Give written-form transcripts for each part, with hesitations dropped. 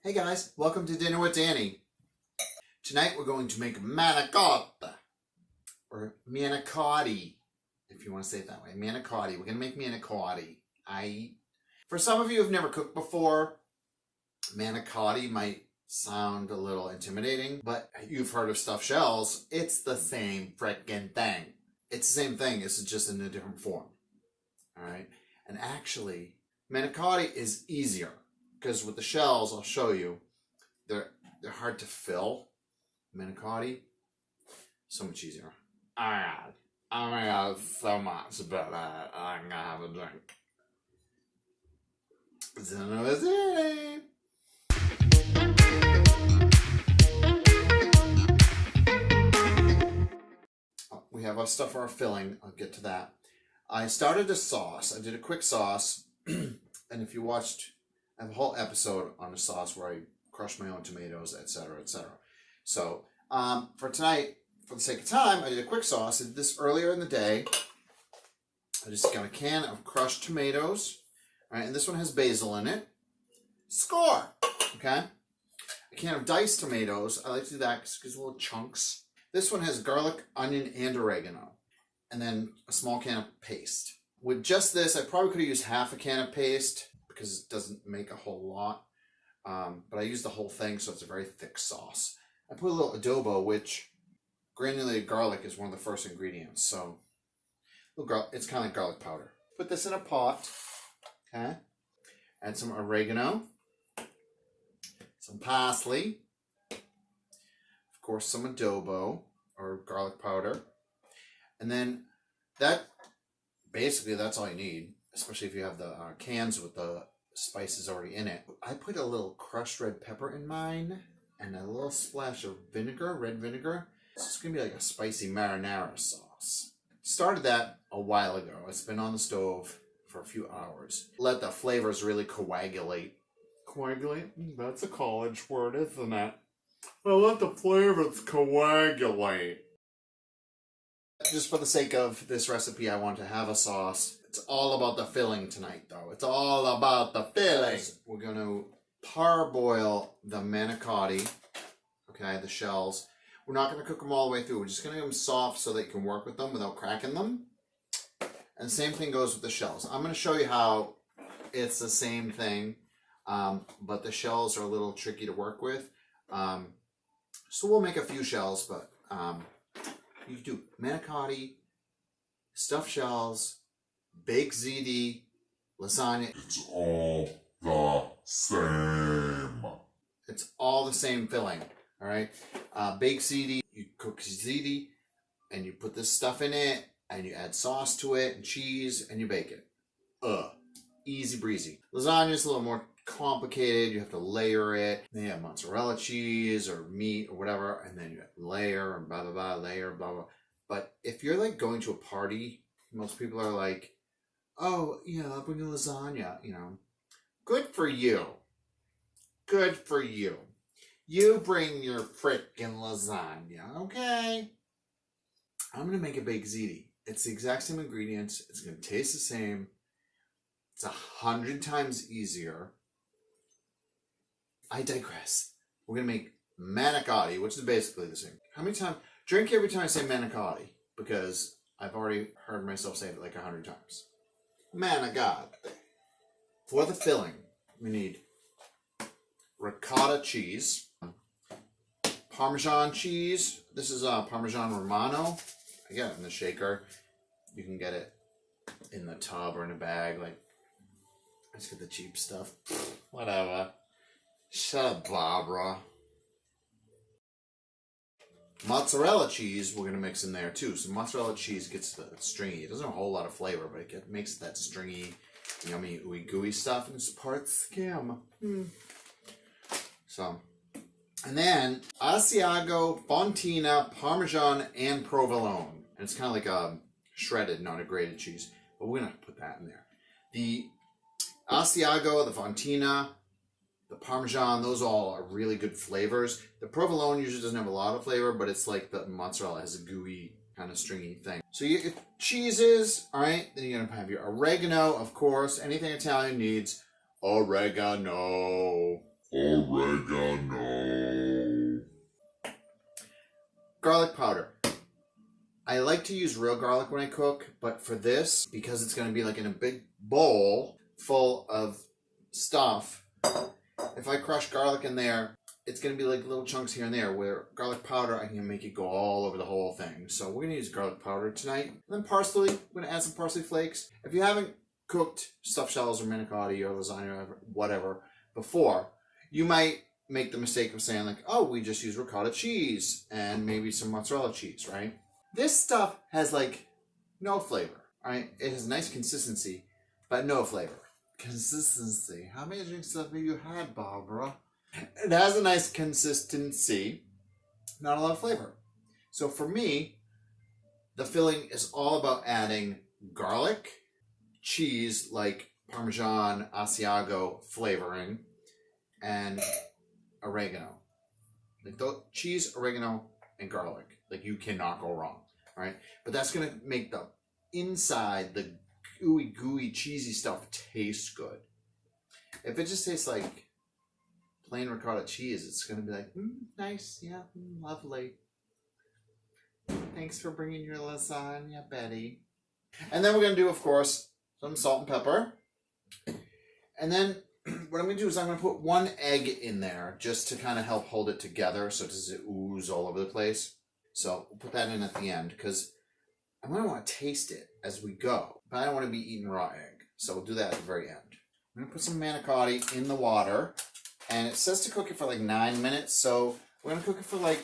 Hey guys, welcome to Dinner with Danny. Tonight we're going to make manicotti, or manicotti, if you want to say it that way. Manicotti. We're going to make manicotti. For some of you who've never cooked before, manicotti might sound a little intimidating, but you've heard of stuffed shells. It's the same frickin' thing. It's the same thing, it's just in a different form. Alright? And actually, manicotti is easier. Because with the shells, I'll show you, they're hard to fill. Manicotti, so much easier. Alright, oh my god, so much better. I'm gonna have a drink. We have our stuff for our filling. I'll get to that. I started a sauce. I did a quick sauce, and if you watched, I have a whole episode on the sauce where I crush my own tomatoes, etc., etc. So for tonight, for the sake of time, I did a quick sauce. I did this earlier in the day. I just got a can of crushed tomatoes, right? And this one has basil in it. Score! Okay? A can of diced tomatoes. I like to do that because it gives little chunks. This one has garlic, onion, and oregano. And then a small can of paste. With just this, I probably could have used half a can of paste, because it doesn't make a whole lot, but I used the whole thing, so it's a very thick sauce. I put a little adobo, which granulated garlic is one of the first ingredients, so it's kind of like garlic powder. Put this in a pot, okay? Add some oregano, some parsley, of course some adobo or garlic powder, and then basically that's all you need. Especially if you have the cans with the spices already in it. I put a little crushed red pepper in mine and a little splash of vinegar, red vinegar. It's going to be like a spicy marinara sauce. Started that a while ago. It's been on the stove for a few hours. Let the flavors really coagulate. Coagulate? That's a college word, isn't it? Well, let the flavors coagulate. Just for the sake of this recipe, I want to have a sauce. It's all about the filling tonight, though. It's all about the filling. We're going to parboil the manicotti, okay, the shells. We're not going to cook them all the way through. We're just going to get them soft so that you can work with them without cracking them. And the same thing goes with the shells. I'm going to show you how it's the same thing, but the shells are a little tricky to work with. So we'll make a few shells, but you can do manicotti, stuffed shells, baked ziti, lasagna. It's all the same. It's all the same filling, all right? Baked ziti, you cook ziti, and you put this stuff in it, and you add sauce to it, and cheese, and you bake it. Easy breezy. Lasagna is a little more complicated. You have to layer it. Then you have mozzarella cheese or meat or whatever, and then you layer and blah, blah, blah, layer, blah, blah. But if you're like going to a party, most people are like, oh, yeah, I'll bring a lasagna, you know. Good for you. Good for you. You bring your frickin' lasagna, okay? I'm going to make a baked ziti. It's the exact same ingredients. It's going to taste the same. It's 100 times easier. I digress. We're going to make manicotti, which is basically the same. How many times? Drink every time I say manicotti, because I've already heard myself say it like 100 times. Manicotti. For the filling, we need ricotta cheese, Parmesan cheese. This is Parmesan Romano. I got it in the shaker. You can get it in the tub or in a bag. Like, let's get the cheap stuff. Whatever. Shut up, Barbara. Mozzarella cheese, we're going to mix in there too. So mozzarella cheese gets the stringy. It doesn't have a whole lot of flavor, but it makes that stringy, yummy, ooey gooey stuff. And it's part scam. So, and then Asiago, Fontina, Parmesan, and Provolone. And it's kind of like a shredded, not a grated cheese. But we're going to put that in there. The Asiago, the Fontina, the Parmesan, those all are really good flavors. The Provolone usually doesn't have a lot of flavor, but it's like the mozzarella has a gooey, kind of stringy thing. So you get cheeses, all right? Then you're going to have your oregano, of course. Anything Italian needs oregano. Oregano. Garlic powder. I like to use real garlic when I cook, but for this, because it's going to be like in a big bowl full of stuff, if I crush garlic in there, it's going to be like little chunks here and there, where garlic powder, I can make it go all over the whole thing. So we're going to use garlic powder tonight. And then parsley, we're going to add some parsley flakes. If you haven't cooked stuffed shells or manicotti or lasagna or whatever before, you might make the mistake of saying like, oh, we just use ricotta cheese and maybe some mozzarella cheese, right? This stuff has like no flavor, right? It has nice consistency, but no flavor. Consistency. How many drinks have you had, Barbara? It has a nice consistency, not a lot of flavor. So for me, the filling is all about adding garlic, cheese like Parmesan, Asiago flavoring, and oregano. Like cheese, oregano, and garlic. Like you cannot go wrong, right? But that's gonna make the inside, the gooey, cheesy stuff taste good. If it just tastes like plain ricotta cheese, it's gonna be like, nice, yeah, lovely. Thanks for bringing your lasagna, Betty. And then we're gonna do, of course, some salt and pepper. And then what I'm gonna do is I'm gonna put one egg in there just to kind of help hold it together so it doesn't ooze all over the place. So we'll put that in at the end because I'm gonna want to taste it as we go, but I don't want to be eating raw egg. So we'll do that at the very end. I'm gonna put some manicotti in the water, and it says to cook it for like 9 minutes, so we're gonna cook it for like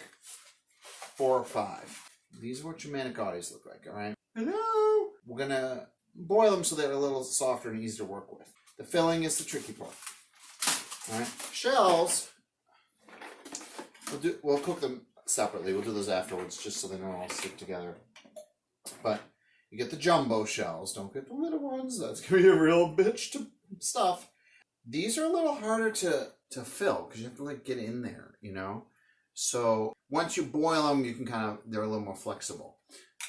4 or 5. These are what your manicottis look like, all right? Hello! We're gonna boil them so they're a little softer and easier to work with. The filling is the tricky part. All right, shells. We'll cook them separately. We'll do those afterwards, just so they don't all stick together. But you get the jumbo shells. Don't get the little ones. That's gonna be a real bitch to stuff. These are a little harder to fill because you have to like get in there, you know. So once you boil them, you can they're a little more flexible.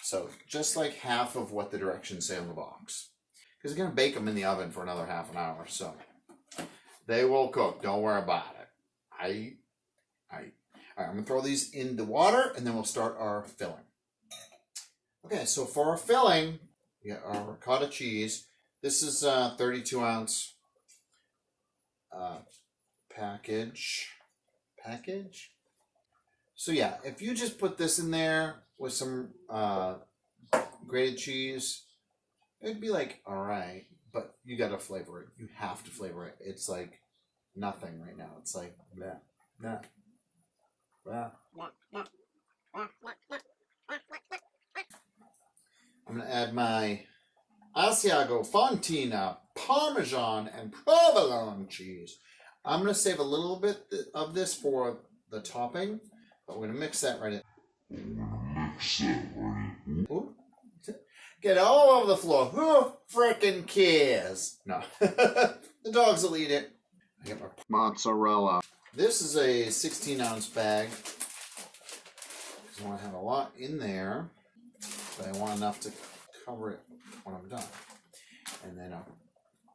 So just like half of what the directions say on the box, because you're gonna bake them in the oven for another half an hour. So they will cook. Don't worry about it. All right, I'm gonna throw these in the water and then we'll start our filling. Okay, so for our filling, we got our ricotta cheese. This is a 32 ounce package. So yeah, if you just put this in there with some grated cheese, it'd be like, all right, but you gotta flavor it. You have to flavor it. It's like nothing right now. It's like, blah, blah, blah. I'm gonna add my Asiago, Fontina, Parmesan, and Provolone cheese. I'm gonna save a little bit of this for the topping, but we're gonna mix that right in. Ooh. Get all over the floor. Who frickin' cares? No. The dogs will eat it. I got my mozzarella. This is a 16 ounce bag. I want to have a lot in there, but I want enough to cover it when I'm done. And then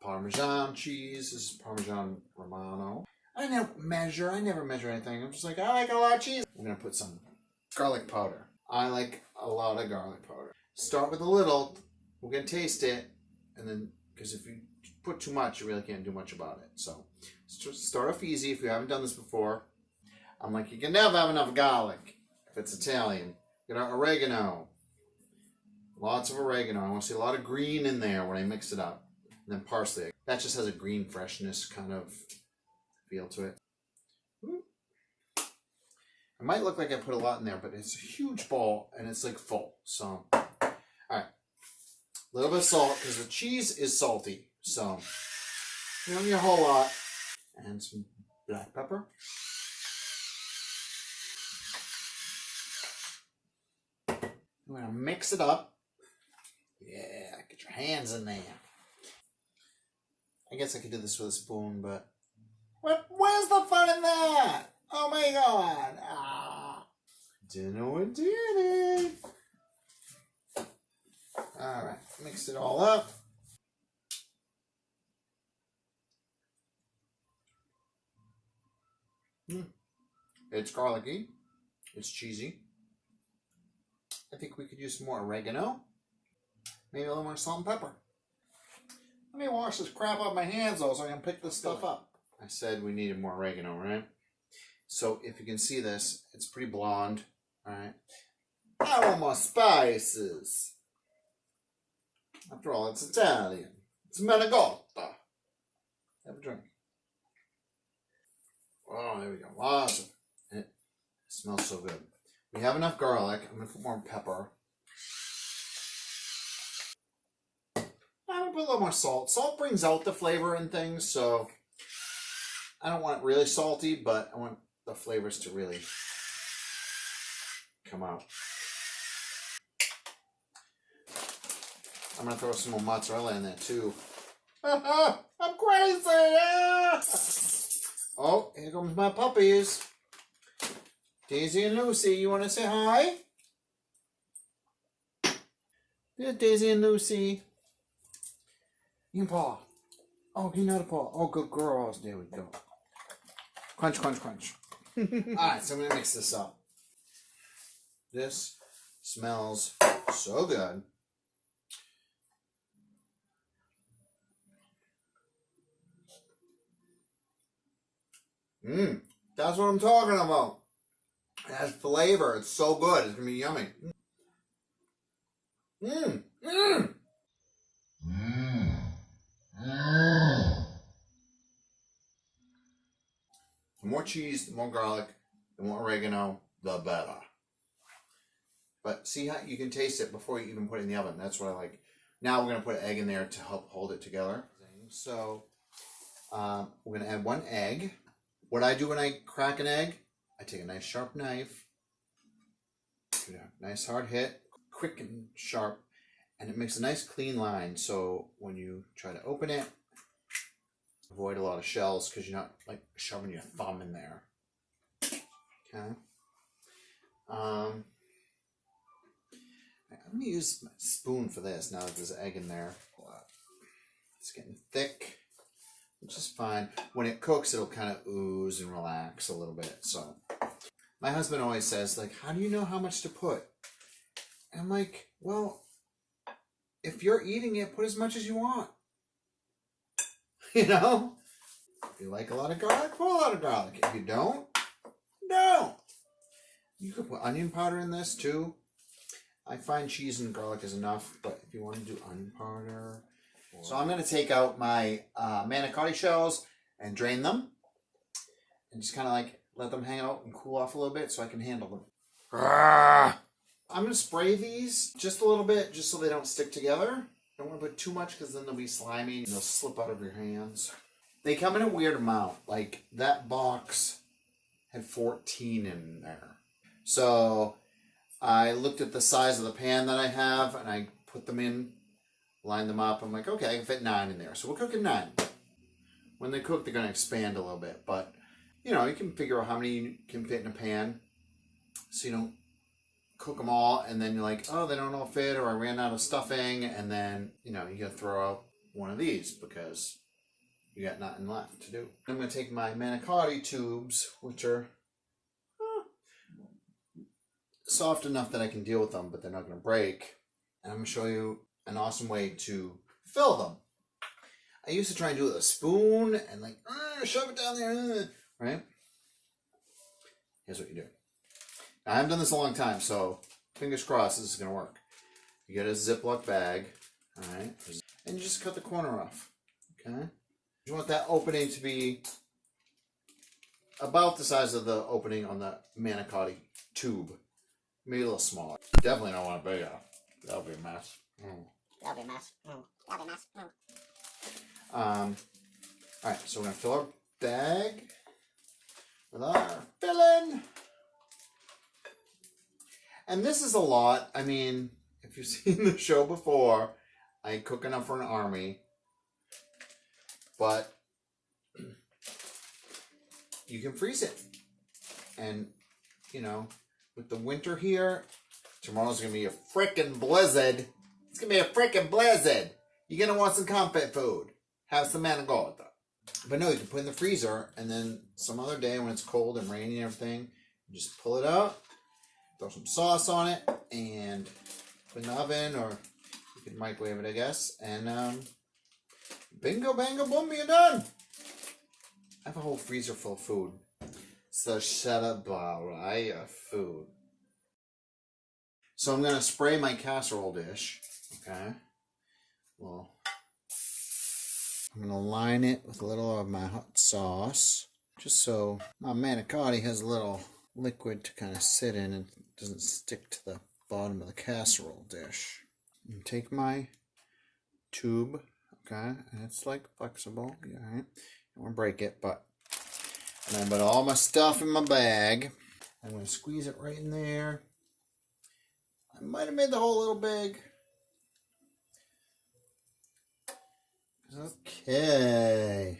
Parmesan cheese. This is Parmesan Romano. I never measure anything. I'm just like, I like a lot of cheese. I'm going to put some garlic powder. I like a lot of garlic powder. Start with a little. We're going to taste it. And then, because if you put too much, you really can't do much about it. So start off easy if you haven't done this before. I'm like, you can never have enough garlic if it's Italian. You know, oregano. Lots of oregano. I want to see a lot of green in there when I mix it up. And then parsley. That just has a green freshness kind of feel to it. It might look like I put a lot in there, but it's a huge bowl and it's like full. So, all right. A little bit of salt because the cheese is salty. So, you don't need a whole lot. And some black pepper. I'm going to mix it up. Yeah, get your hands in there. I guess I could do this with a spoon, but where's the fun in that? Oh my god. Didn't know it did it. Alright, mix it all up. It's garlicky. It's cheesy. I think we could use some more oregano. Maybe a little more salt and pepper. Let me wash this crap off my hands though so I can pick this stuff up. I said we needed more oregano, right? So if you can see this, it's pretty blonde. Alright. I want more spices. After all, it's Italian. It's Manicotti. Have a drink. Oh, there we go. Awesome. It smells so good. We have enough garlic. I'm going to put more pepper. I'm going to put a little more salt. Salt brings out the flavor in things, so I don't want it really salty, but I want the flavors to really come out. I'm going to throw some more mozzarella in there too. I'm crazy! Yeah! Oh, here comes my puppies. Daisy and Lucy, you want to say hi? There's Daisy and Lucy. You can paw. Oh, you know to paw. Oh, good girls. There we go. Crunch, crunch, crunch. Alright, so I'm going to mix this up. This smells so good. That's what I'm talking about. It has flavor. It's so good. It's going to be yummy. The more cheese, the more garlic, the more oregano, the better. But see how you can taste it before you even put it in the oven. That's what I like. Now we're going to put an egg in there to help hold it together. So we're going to add one egg. What I do when I crack an egg, I take a nice sharp knife, do a nice hard hit, quick and sharp, and it makes a nice clean line. So when you try to open it, avoid a lot of shells because you're not like shoving your thumb in there. Okay. I'm going to use my spoon for this now that there's an egg in there. It's getting thick, which is fine. When it cooks, it'll kind of ooze and relax a little bit. So my husband always says, like, how do you know how much to put? And I'm like, well, if you're eating it, put as much as you want. You know? If you like a lot of garlic, put a lot of garlic. If you don't, don't. You could put onion powder in this too. I find cheese and garlic is enough, but if you want to do onion powder. So I'm going to take out my Manicotti shells and drain them. And just kind of like let them hang out and cool off a little bit so I can handle them. I'm going to spray these just a little bit just so they don't stick together. Don't want to put too much because then they'll be slimy and they'll slip out of your hands. They come in a weird amount. Like that box had 14 in there. So I looked at the size of the pan that I have and I put them in, lined them up. I'm like, okay, I can fit 9 in there. So we're cooking 9. When they cook, they're going to expand a little bit. But, you know, you can figure out how many you can fit in a pan. So you don't cook them all and then you're like, oh, they don't all fit or I ran out of stuffing. And then, you know, you got to throw out one of these because you got nothing left to do. I'm going to take my Manicotti tubes, which are soft enough that I can deal with them, but they're not going to break. And I'm going to show you an awesome way to fill them. I used to try and do it with a spoon and like, shove it down there, right? Here's what you do. Now, I haven't done this a long time, so fingers crossed this is going to work. You get a Ziploc bag, all right? And you just cut the corner off, okay? You want that opening to be about the size of the opening on the Manicotti tube. Maybe a little smaller. Definitely don't want it bigger. That'll be a mess. That'll be a mess. That'll be a mess. Alright, so we're going to fill our bag with our filling. And this is a lot. I mean, if you've seen the show before, I cook enough for an army. But you can freeze it. And, you know, with the winter here, tomorrow's going to be a frickin' blizzard. It's going to be a frickin' blizzard. You're going to want some comfort food. Have some Manicotti. But no, you can put it in the freezer, and then some other day when it's cold and rainy and everything, you just pull it out, throw some sauce on it, and put it in the oven, or you can microwave it, I guess. And bingo, bango, boom, you're done. I have a whole freezer full of food. So shut up, Barbara. I got food. So I'm going to spray my casserole dish. Okay. Well, I'm going to line it with a little of my hot sauce. Just so my manicotti has a little liquid to kind of sit in and doesn't stick to the bottom of the casserole dish. And take my tube. Okay. And it's like flexible. Yeah, all right. I don't want to break it, but and I put all my stuff in my bag. I'm going to squeeze it right in there. I might have made the hole a little big. Okay.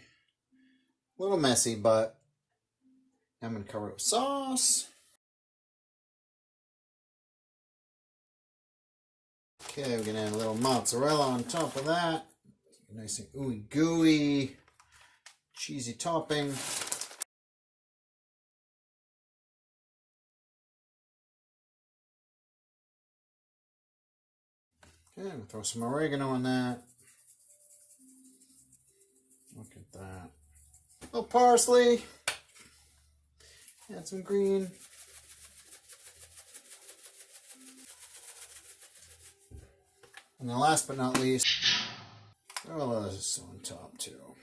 A little messy, but I'm going to cover it with sauce. Okay, we're going to add a little mozzarella on top of that. Nice and ooey gooey, cheesy topping. Okay, we'll throw some oregano on that. Look at that. A little parsley. Add some green. And then last but not least, throw a little of this on top too.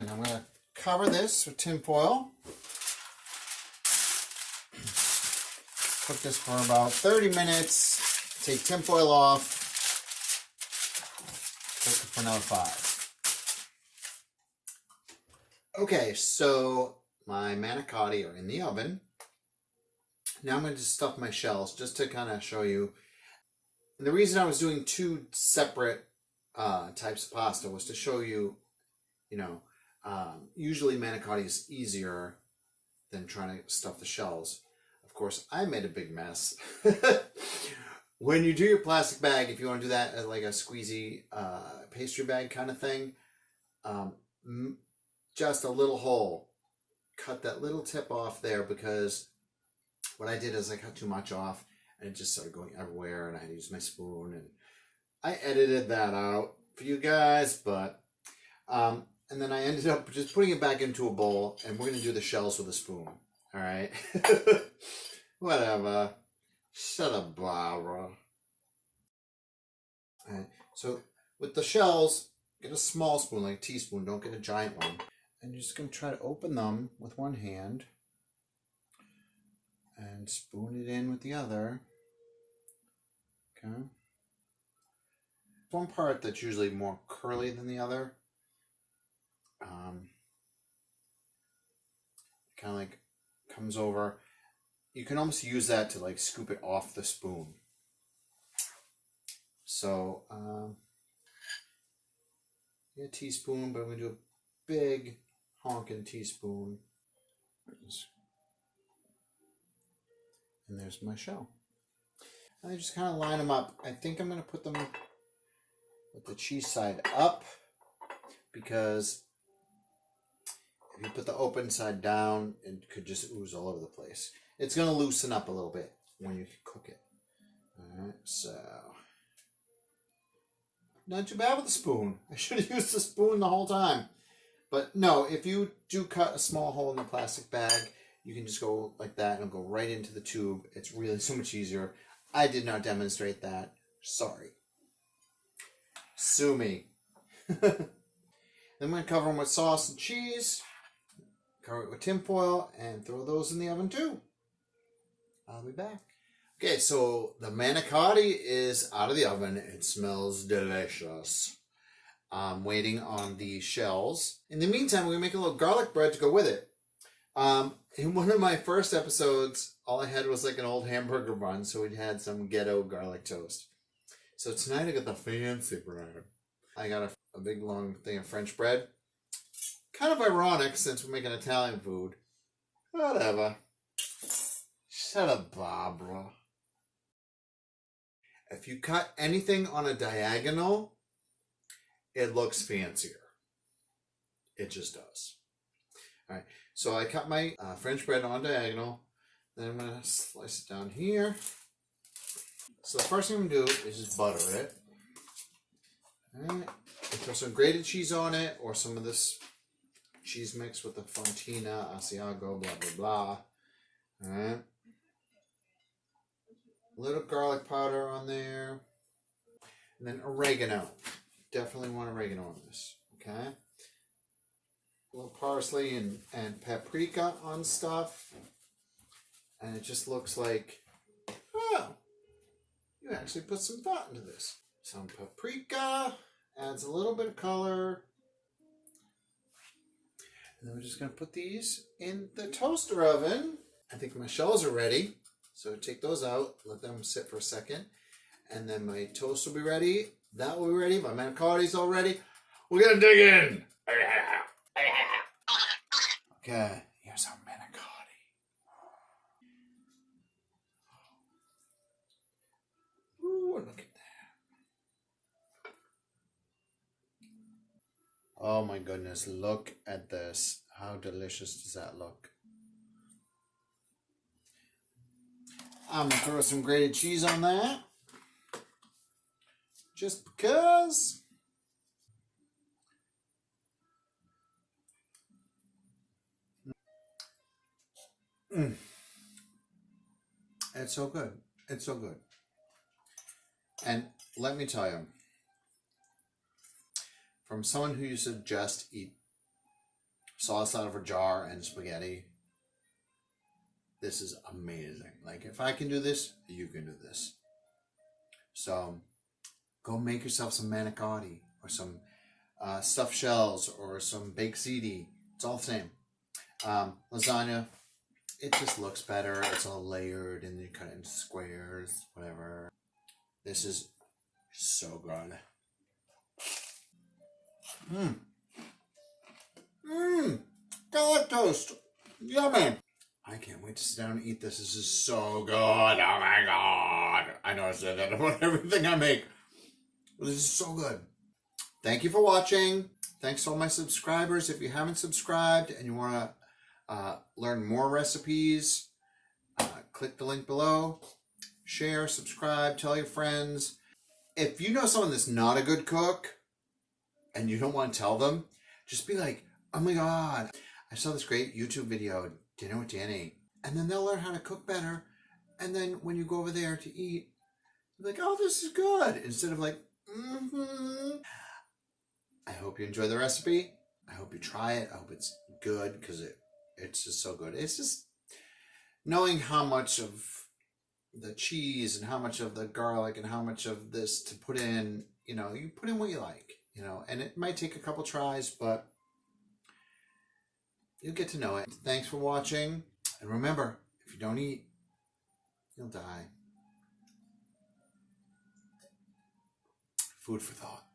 And I'm going to cover this with tin foil. Cook this for about 30 minutes. Take tin foil off. Cook it for another 5. Okay, so my manicotti are in the oven. Now I'm going to stuff my shells just to kind of show you. And the reason I was doing 2 separate types of pasta was to show you, usually manicotti is easier than trying to stuff the shells. Of course, I made a big mess. When you do your plastic bag, if you want to do that as like a squeezy pastry bag kind of thing, just a little hole. Cut that little tip off there, because what I did is I cut too much off and it just started going everywhere, and I had to use my spoon, and I edited that out for you guys, but and then I ended up just putting it back into a bowl, and we're going to do the shells with a spoon. All right. Whatever. Shut up, Barbara. All right. So with the shells, get a small spoon, like a teaspoon. Don't get a giant one. And you're just going to try to open them with one hand and spoon it in with the other. Okay. One part that's usually more curly than the other. Kind of like comes over. You can almost use that to like scoop it off the spoon. So, a teaspoon, but I'm going to do a big honking teaspoon. And there's my shell. And I just kind of line them up. I think I'm going to put them with the cheese side up, because if you put the open side down, it could just ooze all over the place. It's going to loosen up a little bit when you cook it. Alright, so not too bad with the spoon. I should have used the spoon the whole time. But no, if you do cut a small hole in the plastic bag, you can just go like that and it'll go right into the tube. It's really so much easier. I did not demonstrate that. Sorry. Sue me. Then I'm going to cover them with sauce and cheese. Cover it with tin foil and throw those in the oven too. I'll be back. Okay, so the manicotti is out of the oven. It smells delicious. I'm waiting on the shells. In the meantime, we're going to make a little garlic bread to go with it. In one of my first episodes, all I had was like an old hamburger bun, so we had some ghetto garlic toast. So tonight I got the fancy bread. I got a big long thing of French bread. Kind of ironic since we're making Italian food. Whatever. Shut up, Barbara. If you cut anything on a diagonal, it looks fancier. It just does. All right, so I cut my French bread on diagonal. Then I'm going to slice it down here. So the first thing I'm going to do is just butter it. All right. I throw some grated cheese on it, or some of this cheese mix with the Fontina, Asiago, blah, blah, blah. All right. A little garlic powder on there. And then oregano. Definitely want oregano on this. Okay. A little parsley and paprika on stuff. And it just looks like, oh, you actually put some thought into this. Some paprika. Adds a little bit of color. And then we're just going to put these in the toaster oven. I think my shells are ready. So take those out. Let them sit for a second. And then my toast will be ready. That will be ready. My manicotti's all ready. We're going to dig in. Okay. Here's our manicotti. Ooh, look at that. Oh my goodness, look at this. How delicious does that look? I'm going to throw some grated cheese on that. Just because. It's so good. It's so good. And let me tell you, from someone who used to just eat sauce out of a jar and spaghetti, this is amazing. Like, if I can do this, you can do this. So, go make yourself some manicotti or some stuffed shells or some baked ziti. It's all the same. Lasagna, it just looks better. It's all layered and you cut it into squares, whatever. This is so good. Garlic toast. Yummy. I can't wait to sit down and eat this. This is so good. Oh my God. I know I said that about everything I make. But this is so good. Thank you for watching. Thanks to all my subscribers. If you haven't subscribed and you want to learn more recipes, click the link below. Share, subscribe, tell your friends. If you know someone that's not a good cook and you don't want to tell them, just be like, oh my God, I saw this great YouTube video, Dinner with Danny. And then they'll learn how to cook better. And then when you go over there to eat, you're like, oh, this is good. Instead of like, I hope you enjoy the recipe. I hope you try it. I hope it's good because it's just so good. It's just knowing how much of the cheese and how much of the garlic and how much of this to put in, you put in what you like, and it might take a couple tries, but you'll get to know it. Thanks for watching. And remember, if you don't eat, you'll die. Food for thought.